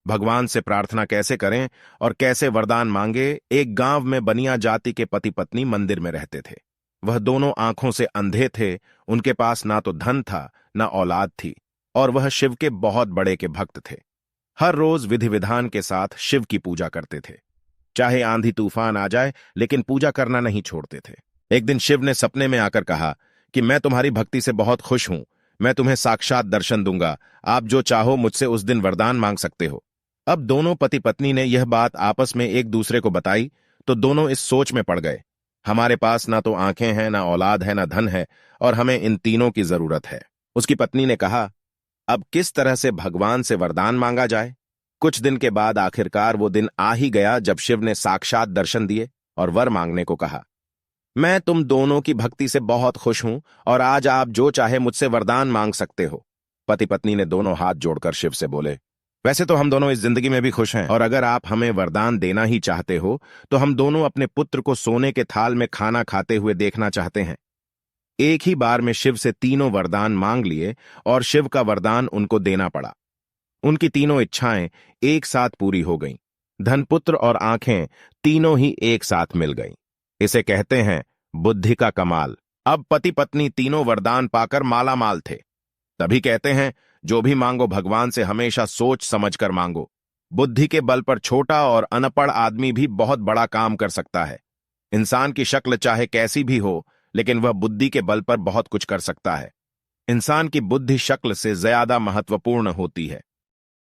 भगवान से प्रार्थना कैसे करें और कैसे वरदान मांगे। एक गांव में बनिया जाति के पति पत्नी मंदिर में रहते थे। वह दोनों आंखों से अंधे थे। उनके पास ना तो धन था ना औलाद थी, और वह शिव के बहुत बड़े के भक्त थे। हर रोज विधि विधान के साथ शिव की पूजा करते थे। चाहे आंधी तूफान आ जाए, लेकिन पूजा करना नहीं छोड़ते थे। एक दिन शिव ने सपने में आकर कहा कि मैं तुम्हारी भक्ति से बहुत खुश हूं, मैं तुम्हें साक्षात दर्शन दूंगा, आप जो चाहो मुझसे उस दिन वरदान मांग सकते हो। अब दोनों पति पत्नी ने यह बात आपस में एक दूसरे को बताई तो दोनों इस सोच में पड़ गए, हमारे पास ना तो आंखें हैं, ना औलाद है, ना धन है, और हमें इन तीनों की जरूरत है। उसकी पत्नी ने कहा, अब किस तरह से भगवान से वरदान मांगा जाए। कुछ दिन के बाद आखिरकार वो दिन आ ही गया जब शिव ने साक्षात दर्शन दिए और वर मांगने को कहा। मैं तुम दोनों की भक्ति से बहुत खुश हूं और आज आप जो चाहे मुझसे वरदान मांग सकते हो। पति पत्नी ने दोनों हाथ जोड़कर शिव से बोले, वैसे तो हम दोनों इस जिंदगी में भी खुश हैं, और अगर आप हमें वरदान देना ही चाहते हो तो हम दोनों अपने पुत्र को सोने के थाल में खाना खाते हुए देखना चाहते हैं। एक ही बार में शिव से तीनों वरदान मांग लिए और शिव का वरदान उनको देना पड़ा। उनकी तीनों इच्छाएं एक साथ पूरी हो गईं। धन, पुत्र और आंखें तीनों ही एक साथ मिल गईं। इसे कहते हैं बुद्धि का कमाल। अब पति पत्नी तीनों वरदान पाकर माला माल थे। तभी कहते हैं, जो भी मांगो भगवान से हमेशा सोच समझ कर मांगो। बुद्धि के बल पर छोटा और अनपढ़ आदमी भी बहुत बड़ा काम कर सकता है। इंसान की शक्ल चाहे कैसी भी हो, लेकिन वह बुद्धि के बल पर बहुत कुछ कर सकता है। इंसान की बुद्धि शक्ल से ज्यादा महत्वपूर्ण होती है।